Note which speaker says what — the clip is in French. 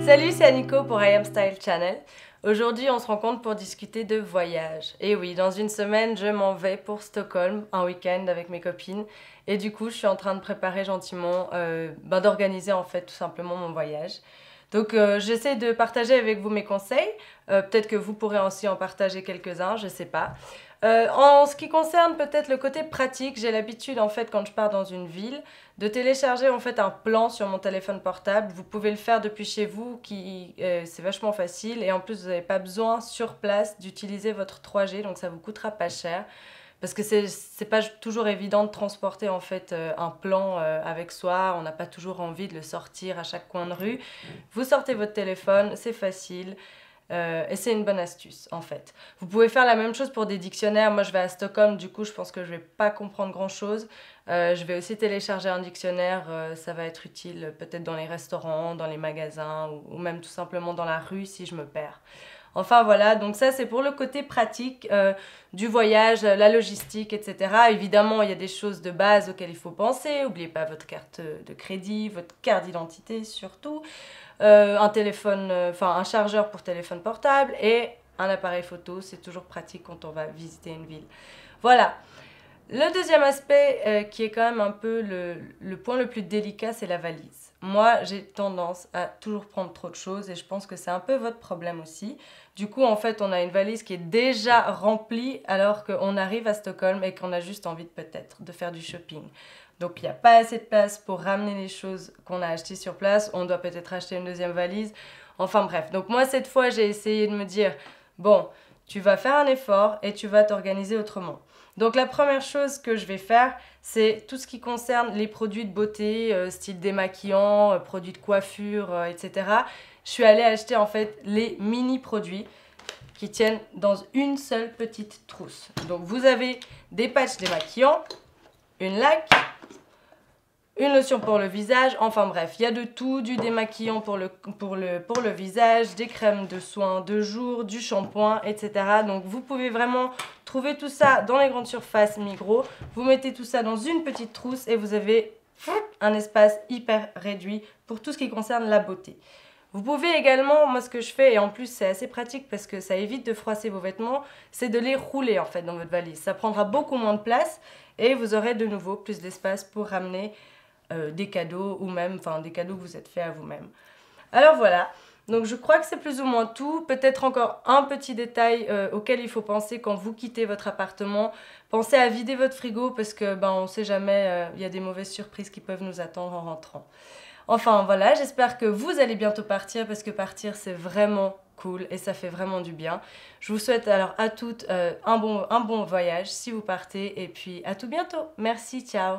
Speaker 1: Salut, c'est Aniko pour I Am Style Channel. Aujourd'hui, on se rencontre pour discuter de voyage. Et oui, dans une semaine, je m'en vais pour Stockholm, un week-end avec mes copines. Et du coup, je suis en train de préparer gentiment, d'organiser en fait tout simplement mon voyage. Donc, j'essaie de partager avec vous mes conseils. Peut-être que vous pourrez aussi en partager quelques-uns, je sais pas. En ce qui concerne peut-être le côté pratique, j'ai l'habitude en fait quand je pars dans une ville de télécharger en fait un plan sur mon téléphone portable. Vous pouvez le faire depuis chez vous, c'est vachement facile et en plus vous n'avez pas besoin sur place d'utiliser votre 3G, donc ça vous coûtera pas cher. Parce que c'est pas toujours évident de transporter en fait un plan avec soi, on n'a pas toujours envie de le sortir à chaque coin de rue. Vous sortez votre téléphone, c'est facile. Et c'est une bonne astuce en fait. Vous pouvez faire la même chose pour des dictionnaires. Moi je vais à Stockholm, du coup je pense que je vais pas comprendre grand chose. Je vais aussi télécharger un dictionnaire, ça va être utile peut-être dans les restaurants, dans les magasins ou même tout simplement dans la rue si je me perds. Enfin voilà, donc ça c'est pour le côté pratique du voyage, la logistique, etc. Évidemment, il y a des choses de base auxquelles il faut penser. N'oubliez pas votre carte de crédit, votre carte d'identité surtout, un téléphone, un chargeur pour téléphone portable et un appareil photo. C'est toujours pratique quand on va visiter une ville. Voilà. Le deuxième aspect qui est quand même un peu le point le plus délicat, c'est la valise. Moi, j'ai tendance à toujours prendre trop de choses et je pense que c'est un peu votre problème aussi. Du coup, en fait, on a une valise qui est déjà remplie alors qu'on arrive à Stockholm et qu'on a juste envie peut-être de faire du shopping. Donc, il n'y a pas assez de place pour ramener les choses qu'on a achetées sur place. On doit peut-être acheter une deuxième valise. Enfin bref, donc moi, cette fois, j'ai essayé de me dire, bon, tu vas faire un effort et tu vas t'organiser autrement. Donc la première chose que je vais faire, c'est tout ce qui concerne les produits de beauté, style démaquillant, produits de coiffure, etc. Je suis allée acheter en fait les mini-produits qui tiennent dans une seule petite trousse. Donc vous avez des patchs démaquillants, une laque, une lotion pour le visage, enfin bref, il y a de tout, du démaquillant pour le visage, des crèmes de soins de jour, du shampoing, etc. Donc vous pouvez vraiment trouver tout ça dans les grandes surfaces Migros. Vous mettez tout ça dans une petite trousse et vous avez un espace hyper réduit pour tout ce qui concerne la beauté. Vous pouvez également, moi ce que je fais, et en plus c'est assez pratique parce que ça évite de froisser vos vêtements, c'est de les rouler en fait dans votre valise. Ça prendra beaucoup moins de place et vous aurez de nouveau plus d'espace pour ramener des cadeaux ou même des cadeaux que vous êtes fait à vous-même. Alors voilà, donc je crois que c'est plus ou moins tout. Peut-être encore un petit détail auquel il faut penser quand vous quittez votre appartement. Pensez à vider votre frigo parce que on ne sait jamais, il y a des mauvaises surprises qui peuvent nous attendre en rentrant. Enfin voilà, j'espère que vous allez bientôt partir parce que partir c'est vraiment cool et ça fait vraiment du bien. Je vous souhaite alors à toutes un bon voyage si vous partez et puis à tout bientôt. Merci, ciao.